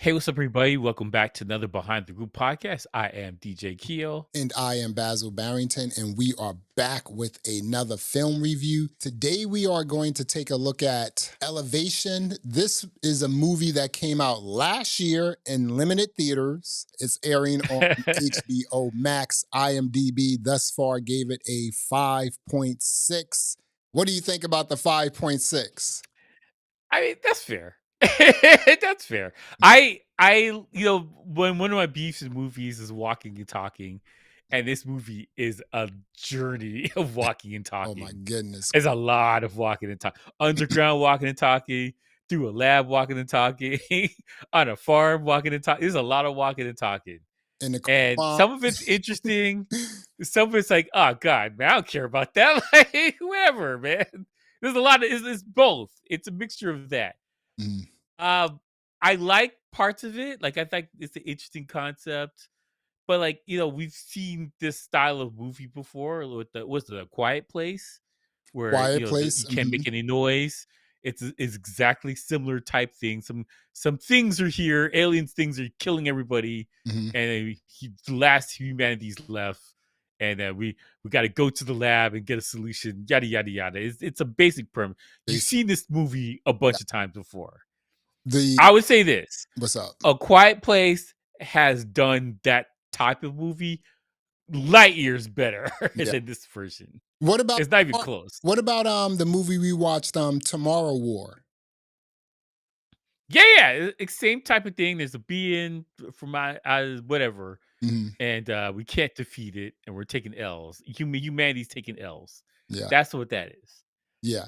Hey, what's up, everybody? Welcome back to another Behind the Group podcast. I am DJ Keo. And I am Basil Barrington, and we are back with another film review. Today, we are going to take a look at Elevation. This is a movie that came out last year in limited theaters. It's airing on HBO Max. IMDb thus far gave it a 5.6. What do you think about the 5.6? I mean, that's fair. That's fair. When one of my beefs in movies is walking and talking, and this movie is a journey of walking and Oh my talking. goodness. There's a lot of walking and talking. Underground walking and talking, through a lab walking and talking, on a farm walking and talking. There's a lot of walking and talking. And And some of it's interesting. Some of it's like, oh God, man, I don't care about that. Like, whoever, man. There's a lot of it's both. It's a mixture of that. Mm. I like parts of it. Like I think it's an interesting concept. But like, we've seen this style of movie before with the Quiet Place, where Quiet Place. you can't make any noise. It's exactly similar type thing. Some things are here, aliens things are killing everybody, Mhm. and the last humanity's left, and we got to go to the lab and get a solution. Yada yada yada. It's a basic premise. You've seen this movie a bunch of times before. I would say this: What's up? A Quiet Place has done that type of movie light years better than this version. What about It's not even close. What about the movie we watched, Tomorrow War? Yeah. It's same type of thing. There's a being from my whatever, Mhm. and we can't defeat it, and we're taking L's. Humanity's taking L's. Yeah, That's what that is. yeah.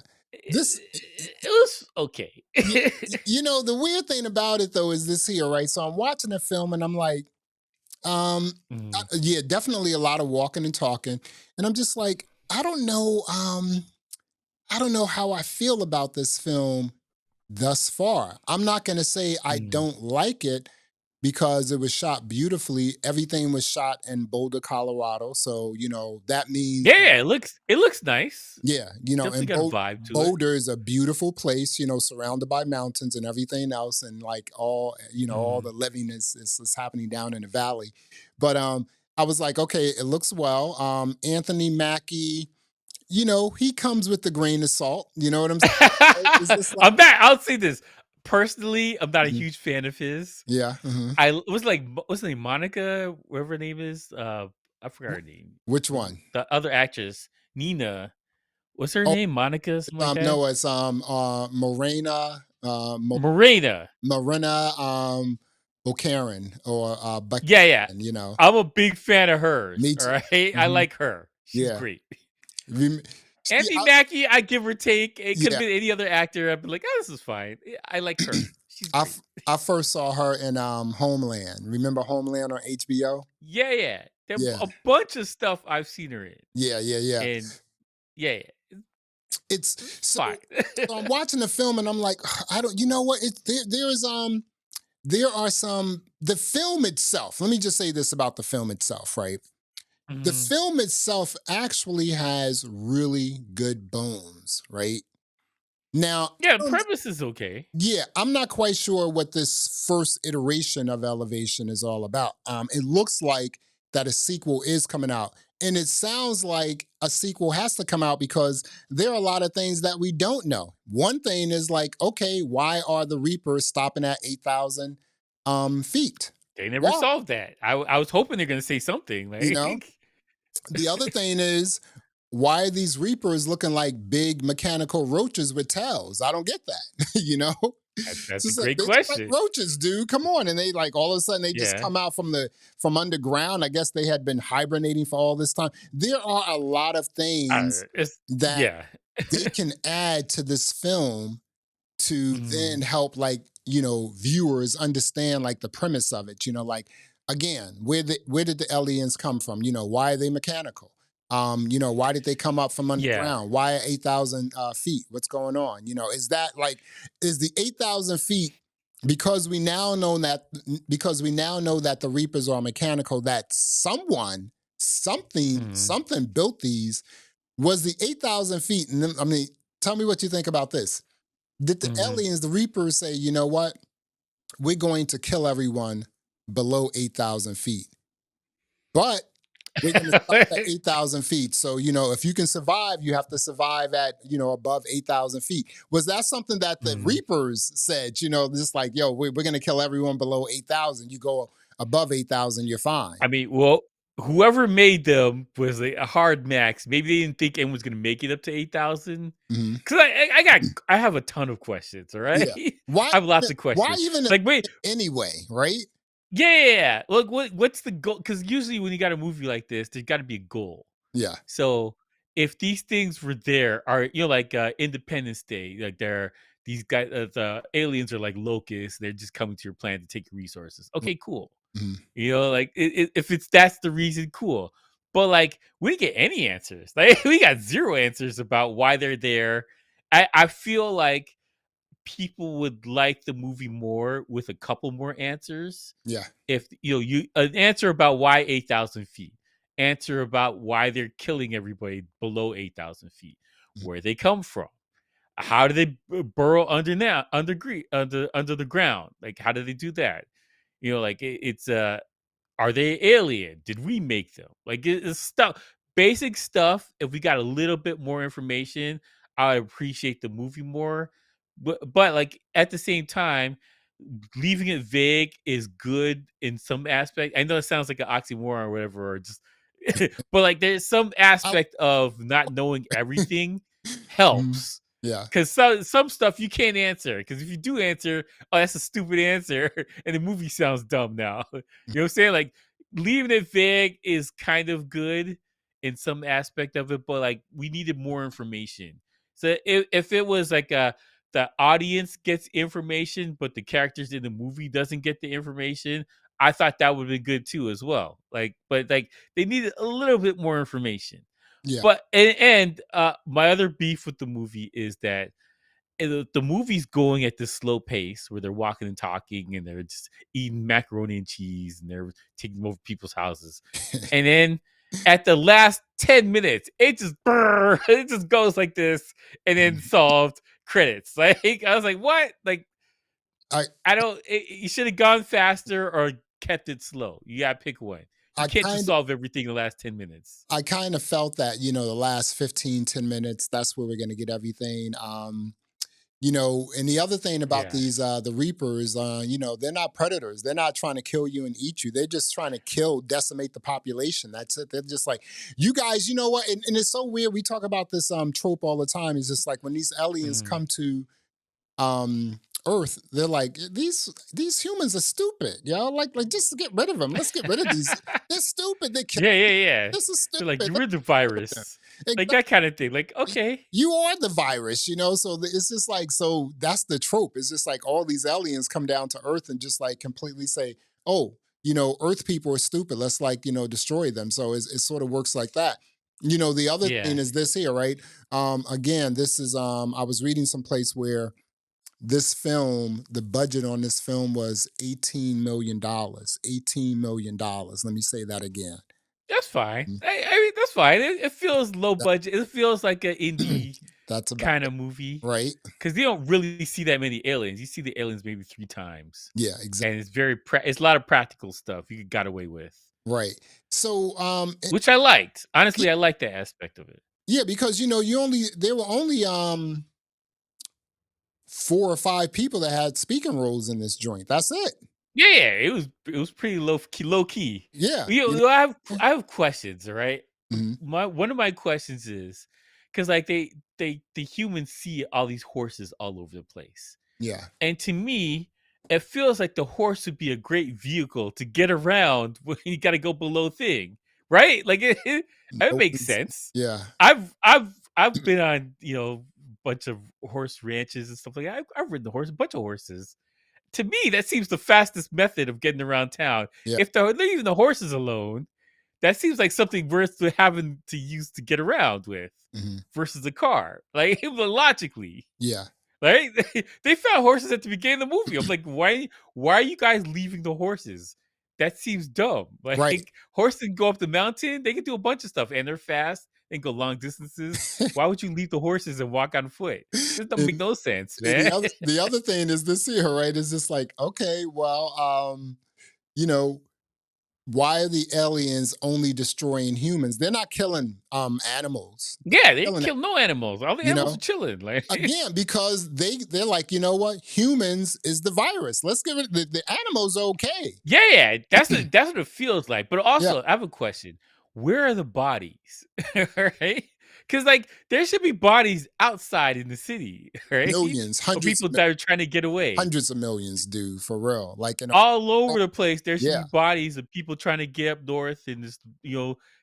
This, It was okay. the weird thing about it though is this here, right? So I'm watching the film and I'm like, Mhm. yeah, definitely a lot of walking and talking, and I'm just like, I don't know how I feel about this film thus far. I'm not going to say I Mhm. don't like it because it was shot beautifully. Everything was shot in Boulder, Colorado. So, that means, Yeah, it looks nice. yeah, Definitely and got a vibe to it. Boulder is a beautiful place, surrounded by mountains and everything else. And like all the Mhm. living is happening down in the valley. But I was like, okay, it looks well. Anthony Mackie, he comes with the grain of salt. You know what I'm saying? Right? It's just like, I'll say this. Personally, I'm not a mhm, huge fan of his. yeah. Mhm. I was like, what's her name? Monica, whatever her name is. I forgot her name. Which one? The other actress, Nina. What's her Oh, name? Monica, something like that. no, it's Morena, Marina. Morena, O'Karen or Yeah. Buchanan. I'm a big fan of hers. Me All too. right, I Mhm. like her. She's Yeah. great. Rem- See, Anthony Mackie, I give or take. It could have yeah. been any other actor. I'd be like, oh, this is fine. I like her. She's I, great. f- I first saw her in Homeland. Remember Homeland on HBO? Yeah. There Yeah. a bunch of stuff I've seen her in, Yeah. and yeah, It's it's so, fine. so I'm watching the film and I'm like, I don't. You know what? There are some the film itself. Let me just say this about the film itself, right? The Mhm. film itself actually has really good bones, right? Now, Yeah, the premise is okay. yeah, I'm not quite sure what this first iteration of Elevation is all about. It looks like that a sequel is coming out. And it sounds like a sequel has to come out because there are a lot of things that we don't know. One thing is like, okay, why are the Reapers stopping at 8,000 feet? They never Why? solved that. I was hoping they're gonna say something You know? like The other thing is, why are these Reapers looking like big mechanical roaches with tails? I don't get that. It's that's a just like great they look like question. roaches, dude. Come on. And they like all of a sudden they just Yeah. come out from underground. I guess they had been hibernating for all this time. There are a lot of things It's that yeah. they can add to this film to then Mhm. help like, viewers understand like the premise of it. Like again, where did the aliens come from? Why are they mechanical? Why did they come up from Yeah. underground? Why 8,000 feet? What's going on? Is that like is the 8,000 feet because we now know that the Reapers are mechanical, that Mhm. something built these, was the 8,000 feet? And then, I mean, tell me what you think about this. Did the Mhm. aliens, the Reapers, say, you know what? we're going to kill everyone below 8,000 feet. But we're going to stop at 8,000 feet. So, if you can survive, you have to survive at, above 8,000 feet. Was that something that the Mhm. Reapers said, just like, yo, we're going to kill everyone below 8,000. You go above 8,000, you're fine. I mean, well, whoever made them was a hard max. Maybe they didn't think anyone's gonna make it up to 8,000. Hmm. Because I have a ton of questions. All right, Yeah. Why, I have lots of why questions. even Like, wait, anyway, right? yeah, yeah, yeah. Look, what's the goal? Because usually when you got a movie like this, there's got to be a goal. Yeah. So if these things were there, are like Independence Day, like these guys, the aliens are like locusts. They're just coming to your planet to take your resources. Okay, cool. Mhm. Like if that's the reason, cool. But like we didn't get any answers. Like we got zero answers about why they're there. I feel like people would like the movie more with a couple more answers. Yeah. If you an answer about why 8,000 feet, answer about why they're killing everybody below 8,000 feet, Mhm. where they come from, how do they burrow under the ground, like how do they do that? Like it's are they alien? Did we make them? Like it's stuff, basic stuff. If we got a little bit more information, I appreciate the movie more. But like at the same time, leaving it vague is good in some aspect. I know it sounds like an oxymoron or whatever, or just but like there's some I, aspect of not knowing everything mhm. helps. Yeah. Cause some stuff you can't answer. Cause if you do answer, oh, that's a stupid answer, and the movie sounds dumb now. You know what I'm saying? Like leaving it vague is kind of good in some aspect of it, but like we needed more information. So if it was like the audience gets information, but the characters in the movie doesn't get the information, I thought that would be good too as well. Like, but like they needed a little bit more information. Yeah. But and my other beef with the movie is that the movie's going at this slow pace where they're walking and talking and they're just eating macaroni and cheese and they're taking over people's houses. And then at the last 10 minutes, it just goes like this and then solved credits. Like I was like, what? Like I I don't you should have gone faster or kept it slow. You gotta pick one. You I can't just kind solve everything in the last 10 minutes. I kind of felt that, the last 15, 10 minutes, that's where we're going to get everything. And the other thing about Yeah. these the Reapers, they're not predators. They're not trying to kill you and eat you. They're just trying to decimate the population. That's it. They're just like, you guys, you know what? And it's so weird. We talk about this trope all the time. It's just like when these aliens Mhm. come to Earth, they're like, these humans are stupid, like just get rid of them. Let's get rid of these. They're stupid. They kill. Yeah, yeah, yeah. This is They're like, stupid. "You're Let's the get rid of them. virus." Like that kinda thing. Like, Y- okay. You are the virus, so it's just like, so that's the trope. It's just like all these aliens come down to Earth and just like completely say, oh, Earth people are stupid. Let's like, destroy them. So it sort of works like that. The other thing Yeah. is this here, right? Again, this is I was reading someplace where this film, the budget on this film was $18 million. $18 million. Let me say that again. That's fine. Mm, I mean, that's fine. It feels low that- budget. It feels like an indie that's about kinda movie right. because you don't really see that many aliens. You see the aliens maybe 3 times, Yeah, exactly. and it's a lot of practical stuff you got away with, Right. So, which I liked. y- Honestly, I liked that aspect of it. yeah, because there were only 4 or 5 people that had speaking roles in this joint. That's it. Yeah, yeah, it was pretty low key. Yeah. I have questions, all right? Mhm. My one of my questions is because like the humans see all these horses all over the place. Yeah. And to me, it feels like the horse would be a great vehicle to get around when you got to go below thing, right? Like it makes Nobody's- sense. Yeah. I've been on bunch of horse ranches and stuff like that. I've ridden a bunch of horses. To me, that seems the fastest method of getting around town. Yeah. If they're leaving the horses alone, that seems like something worth having to use to get around with Mhm. versus a car. Like logically, Yeah. right? They found horses at the beginning of the movie. I'm like, why are you guys leaving the horses? that seems dumb. Right. Like horses can go up the mountain, they can do a bunch of stuff, and they're fast. They can go long distances. Why would you leave the horses and walk on foot? This doesn't make And no sense, and man. the other thing is this here, right? Is just like, okay, well, you know, why are the aliens only destroying humans? They're not killing animals. Yeah, they Killing, kill no animals. All the you animals are know, chilling. Like, again, because they're like, you know what? Humans is the virus. Let's give it the animals okay. yeah, that's what it feels like. But Yeah. also, I have a question: where are the bodies? Right? Because like there should be bodies outside in the city, right? Millions, Of people that are trying to get away. hundreds of millions, dude, for real. Like in a All over the place, there should be yeah, bodies of people trying to get up north, and just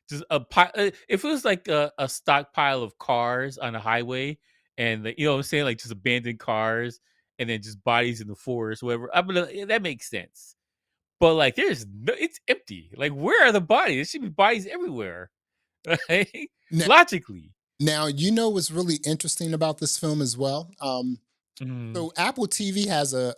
just a pile. If it was like a stockpile of cars on a highway, and you know what I'm saying, like just abandoned cars, and then just bodies in the forest, whatever. I mean, that makes sense. But like, it's empty. Like, where are the bodies? There should be bodies everywhere, right? now, Logically. now you know what's really interesting about this film as well. Mm, So Apple TV has a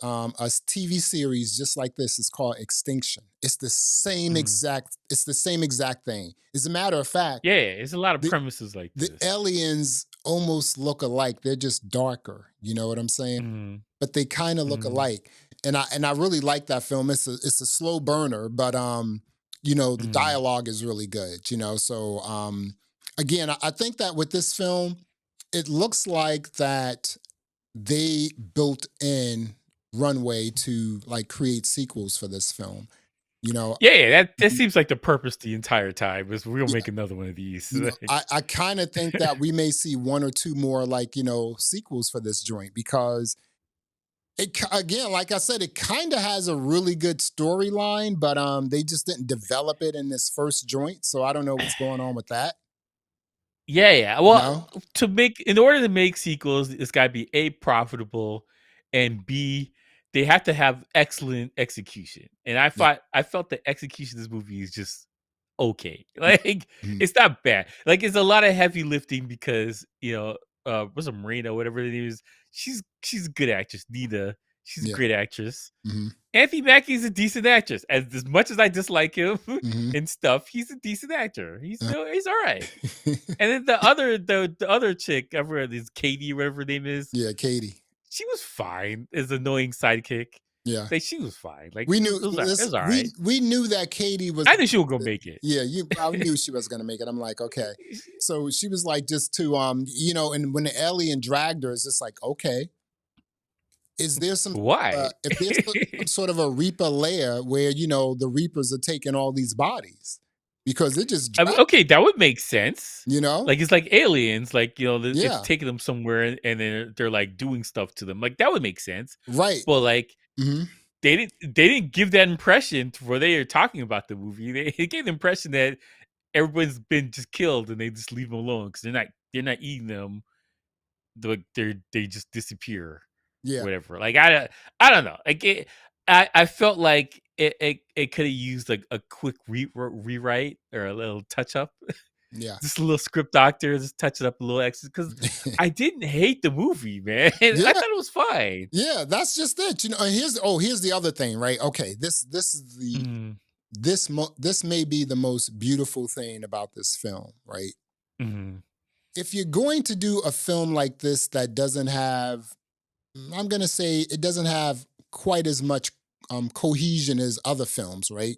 TV series just like this. It's called Extinction. It's the same mm. exact. It's the same exact thing. As a matter of fact, Yeah, it's a lot of the premises like the this. aliens almost look alike. They're just darker. You know what I'm saying? Mm, But they kind of look mm, alike. And I really like that film. It's a slow burner, but the mm. dialogue is really good. So again, I think that with this film, it looks like that they built in runway to like create sequels for this film. You know, Yeah, that Mhm. seems like the purpose the entire time is we'll Yeah, make another one of these. I kind of think that we may see one or two more like sequels for this joint because again, like I said, it kind of has a really good storyline, but they just didn't develop it in this first joint. So I don't know what's going on with that. Yeah, yeah. You Well, know? in order to make sequels, it's got to be A, profitable, and B, they have to have excellent execution. And Yeah. I felt the execution of this movie is just okay. Like Mhm. it's not bad. Like it's a lot of heavy lifting because, what's a Marina, whatever it is, she's a good actress. Nina, she's a Yeah. great actress. Hmm. Anthony Mackie is a decent actress. As much as I dislike him Hmm. and stuff, he's a decent actor. He's all right. And then the other chick, I forgot is Katie, whatever her name is. Yeah, Katie. She was fine as annoying sidekick. Yeah. Like she was fine. Like We it knew was, it this. was all We right. we knew that Katie was. I knew she was gonna make it. Yeah, I knew she was gonna make it. I'm like, okay. So she was like, just to and when the alien dragged her, it's just like, okay, is there some Why? if there's some sort of a Reaper layer where the Reapers are taking all these bodies because it just I mean, dragged, okay, that would make sense. you know? Like it's like aliens, like it's Yeah, taking them somewhere and then they're like doing stuff to them. Like that would make sense. right. But like Hmm. they didn't give that impression where they are talking about the movie. They gave the impression that everyone's been just killed and they just leave them alone because they're not eating them. They just disappear, Yeah, whatever. Like I don't know. Like I felt like it could have used like a quick rewrite or a little touch up. yeah, Just a little script doctor, just touch it up a little extra because I didn't hate the movie, man. I yeah, thought it was fine. yeah. That's just it. And here's the other thing, right? Okay, this is the Mm, this may be the most beautiful thing about this film, right? mm, If you're going to do a film like this that doesn't have, I'm going to say it doesn't have quite as much cohesion as other films, right?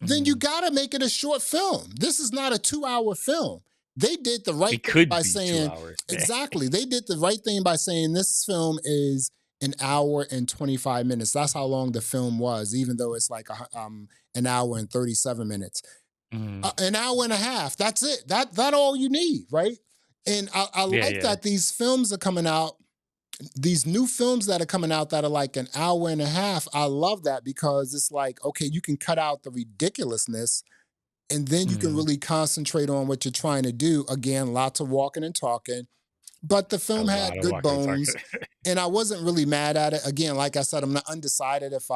Then you mm. got to make it a short film. This is not a 2 hour film. They did the right It thing could by be 2 saying, hours, man. exactly, they did the right thing by saying this film is an hour and 25 minutes. That's how long the film was, even though it's like an hour and 37 minutes. Mm. An hour and a half. That's it. That all you need, right? And I Yeah, like yeah. that these films are coming out. These new films that are coming out that are like an hour and a half. I love that because it's like, okay, you can cut out the ridiculousness and then you can Mm. really concentrate on what you're trying to do. Again, lots of walking and talking. But the A film lot had of good walking and bones. talking. And I wasn't really mad at it. Again, like I said, I'm not undecided if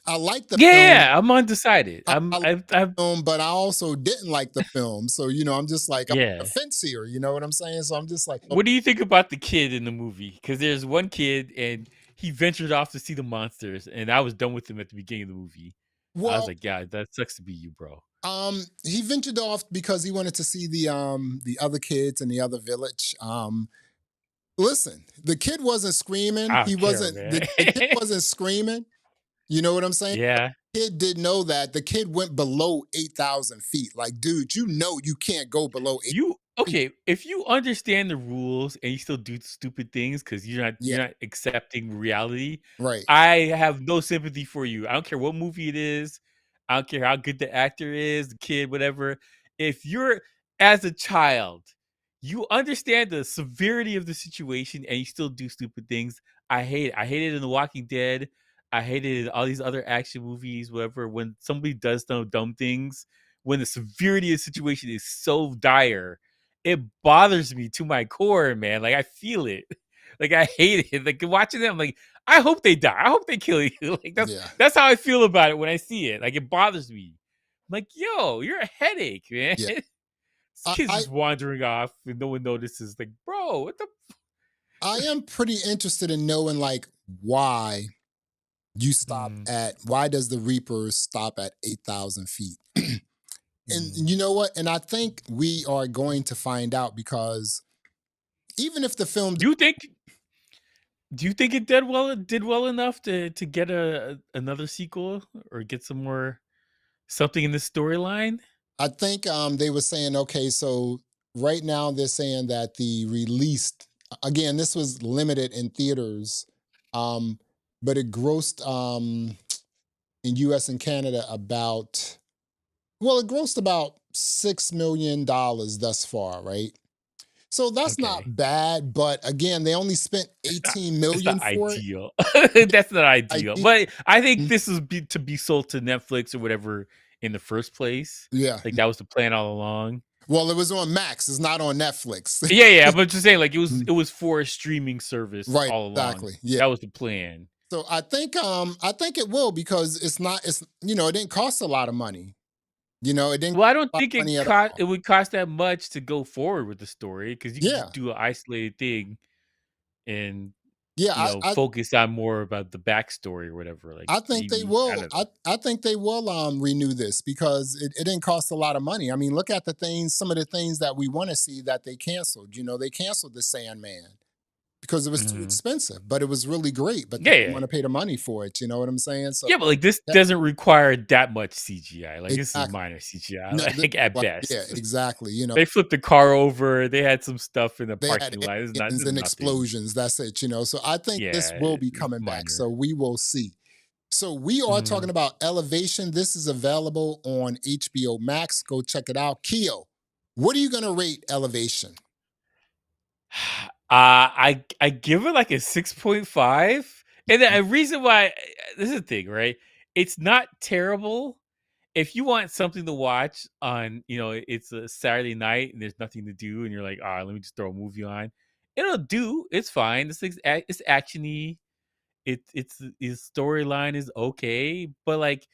I like the Yeah, film. yeah, I'm undecided. I like I've the film, but I also didn't like the film. So, I'm just like, I'm on the yeah. fence here. You know what I'm saying? So I'm just like, oh, What do you think about the kid in the movie? Because there's one kid and he ventured off to see the monsters, and I was done with him at the beginning of the movie. I was Well, like, yeah, that sucks to be you, bro. he ventured off because he wanted to see the other kids in the other village. Listen, the kid wasn't screaming. I He don't care, wasn't man. the kid wasn't screaming. You know what I'm saying? Yeah. Kid didn't know that. The kid went below 8,000 feet. Like, dude, you know you can't go below 8 You feet. okay, if you understand the rules and you still do stupid things because Yeah, you're not accepting reality, right. I have no sympathy for you. I don't care what movie it is. I don't care how good the actor is, the kid, whatever. If you're as a child, you understand the severity of the situation and you still do stupid things. I hate it. I hate it in The Walking Dead. I hated it in all these other action movies, whatever. When somebody does some dumb things, when the severity of the situation is so dire, it bothers me to my core, man. Like I feel it. Like I hate it. Like watching them, like I hope they die. I hope they kill you. Like Yeah, that's how I feel about it when I see it. Like it bothers me. I'm like, yo, you're a headache, man. yeah. This kid's I just wandering off and no one notices. Like, bro, what the I am pretty interested in knowing like why you stop mm, at why does the Reaper stop at 8,000 feet? And mm. you know what? And I think we are going to find out because even if the film, Do you think it did well enough to get another sequel or get some more something in the storyline? I think they were saying, okay, so right now they're saying that the released, again, this was limited in theaters, um, but it grossed in US and Canada about, well, it grossed about $6 million thus far, right? So that's not Okay. bad, but again, they only spent Not 18 it's not million for it. ideal. That's not ideal, I but I think this is to be sold to Netflix or whatever in the first place. Yeah. Like, that was the plan all along. Well, it was on Max. It's not on Netflix. Yeah, yeah, but just saying, like, it was for a streaming service Right. all along. Exactly. Yeah. That was the plan. So I think it will because it's it didn't cost a lot of money. It didn't Well, I cost don't a lot think of money at all. it would cost that much to go forward with the story because you could Yeah. just do an isolated thing and, Yeah. focus on more about the backstory or whatever, like, I think they maybe I will. don't know. I think they will renew this because it didn't cost a lot of money. I mean, look at some of the things that we want to see that they canceled. They canceled the Sandman because it was too Mhm. expensive, but it was really great. But they Yeah, didn't yeah. want to pay the money for it. You know what I'm saying? So Yeah, but, like, this that, doesn't require that much CGI, like, this is exactly. minor CGI, No, like, at yeah, best. exactly. They flipped the car over, they had some stuff in the They had parking lot, aliens this is and nothing. explosions. That's it. So I think this Yeah, will be it's coming back. minor. So we will see. So we are talking Mhm. about Elevation. This is available on HBO Max. Go check it out. Keo, what are you going to rate Elevation? I give it, like, a 6.5, and the reason why this is the thing, right? It's not terrible. If you want something to watch on, it's a Saturday night and there's nothing to do and you're like, "Ah, let me just throw a movie on." It'll do, it's fine. It's actiony. His storyline is okay, but, like,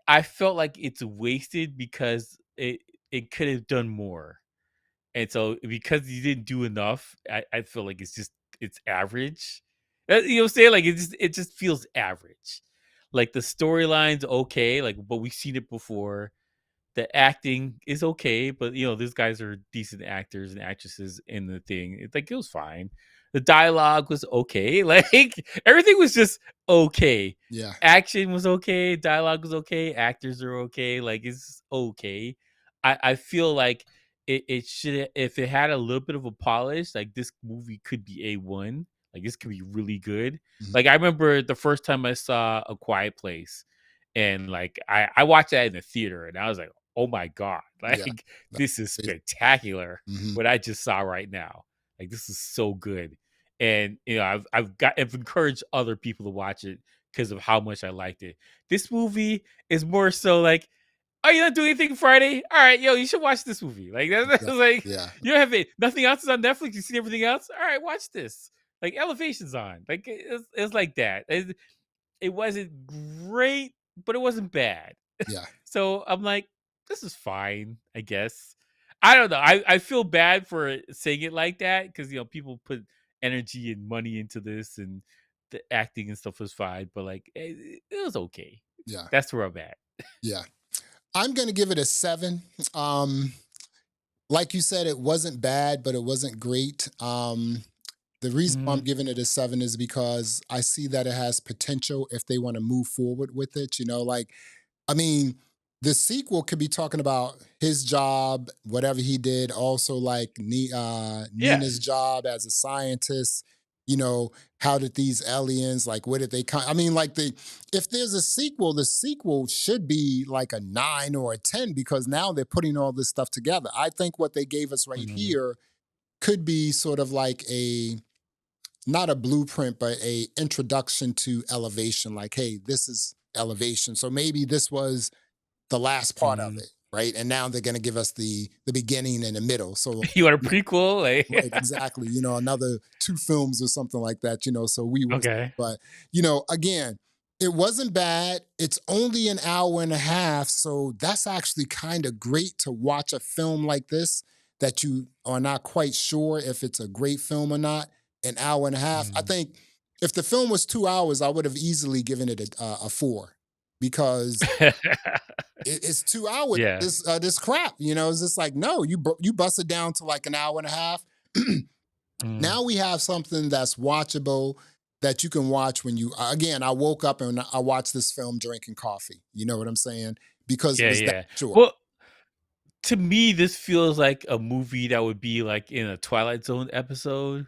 I felt like it's wasted because it could have done more. And so because you didn't do enough, I feel like it's average. You know what I'm saying? Like it just feels average. Like the storyline's okay, like but we've seen it before. The acting is okay, but these guys are decent actors and actresses in the thing. It's like it was fine. The dialogue was okay. Like everything was just okay. Yeah. Action was okay, dialogue was okay, actors are okay. Like it's okay. I feel like it should, if it had a little bit of a polish, like this movie could be A1. Like this could be really good. Mhm. Like I remember the first time I saw A Quiet Place, and like I watched that in the theater, and I was like, oh my god, Yeah. like That's this is crazy. spectacular Mhm. what I just saw right now. Like this is so good. And I've encouraged other people to watch it because of how much I liked it. This movie is more so like, oh, you don't do anything Friday? All right, yo, you should watch this movie. Like that's Exactly. like Yeah. you don't have it. Nothing else is on Netflix. You see everything else. All right, watch this. Like Elevation's on. Like it's like that. It wasn't great, but it wasn't bad. Yeah. So I'm like, this is fine, I guess. I don't know. I feel bad for saying it like that because people put energy and money into this, and the acting and stuff was fine, but like it was okay. Yeah. That's where I'm at. Yeah. I'm going to give it a 7. Like you said, it wasn't bad, but it wasn't great. The reason why I'm Mhm. giving it a 7 is because I see that it has potential if they want to move forward with it. Like, I mean, the sequel could be talking about his job, whatever he did, also like Yeah. Nina's job as a scientist. How did these aliens, like, where did they come? I mean, like, if there's a sequel, the sequel should be like a 9 or a 10 because now they're putting all this stuff together. I think what they gave us right Mhm. here could be sort of like a not a blueprint, but a introduction to elevation. Like, hey, this is elevation. So maybe this was the last part of Mhm. it, right? And now they're going to give us the beginning and the middle. So You want a prequel? right, Like exactly. Another 2 films or something like that. So we will. Okay. But again, it wasn't bad. It's only an hour and a half, so that's actually kind of great to watch a film like this that you are not quite sure if it's a great film or not. An hour and a half. I Mhm. think if the film was 2 hours, I would have easily given it a 4 because it's 2 hours. Yeah. This crap. It's just like no, you bust it down to like an hour and a half. Mhm. Now we have something that's watchable that you can watch when you again. I woke up and I watched this film drinking coffee. You know what I'm saying? Because it Yeah, was that yeah. short. Well, to me, this feels like a movie that would be like in a Twilight Zone episode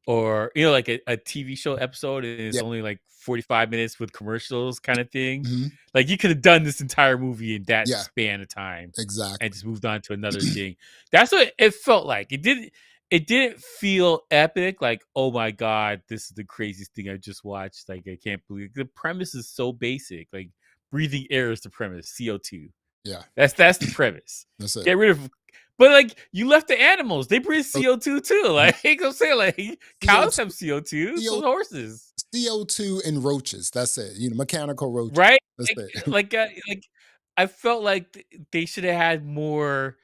or, like a TV show episode, and it's Yeah. only like 45 minutes with commercials kind of thing. Hmm. Like you could have done this entire movie in that Yeah. span of time and Exactly. just moved on to another thing. That's what it felt like. It didn't feel epic, like, oh my God, this is the craziest thing I just watched. Like, I can't believe the premise is so basic. Like breathing air is the premise, CO2. Yeah. That's the premise. That's it. Get rid of but like you left the animals. They breathe So, CO2 too. Like I'm saying, like cows have CO2, CO2, so CO, horses. CO2 and roaches. That's it. Mechanical roaches. Right? That's Like it. like I felt like they should have had more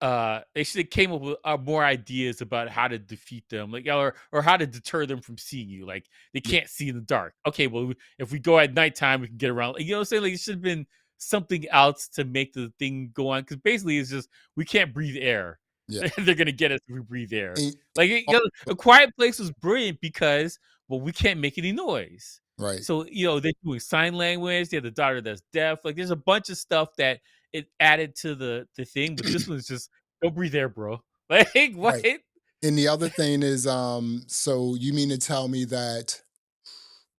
they should have came up with more ideas about how to defeat them, like or how to deter them from seeing you. Like they Yeah. can't see in the dark. Okay, well if we go at nighttime, we can get around. You know what I'm saying? Like it should have been something else to make the thing go on. Because basically, it's just we can't breathe air. Yeah. They're gonna get us if we breathe air. And- Like but- a quiet place was brilliant because well, we can't make any noise. right. So they're doing sign language. They have the daughter that's deaf. Like there's a bunch of stuff that it added to the thing, but this one's just don't breathe air, bro. Like what? Right. And the other thing is, so you mean to tell me that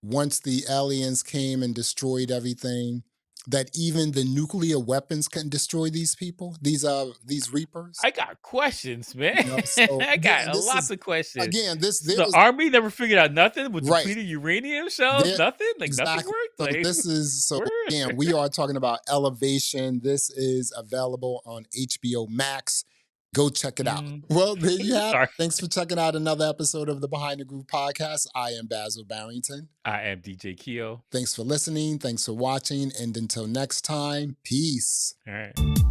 once the aliens came and destroyed everything, that even the nuclear weapons can destroy these people, these reapers? I got questions, man. So I got again, this lots is of questions. again, this So there the was army never figured out nothing with right. depleted uranium shells. There Nothing. Like nothing exactly. worked. So Like this is so where? again, we are talking about Elevation. This is available on HBO Max. Go check it out. Mm, Well, there you have it. sorry, Thanks for checking out another episode of the Behind the Groove podcast. I am Basil Barrington. I am DJ Keo. Thanks for listening. Thanks for watching. And until next time, peace. All right.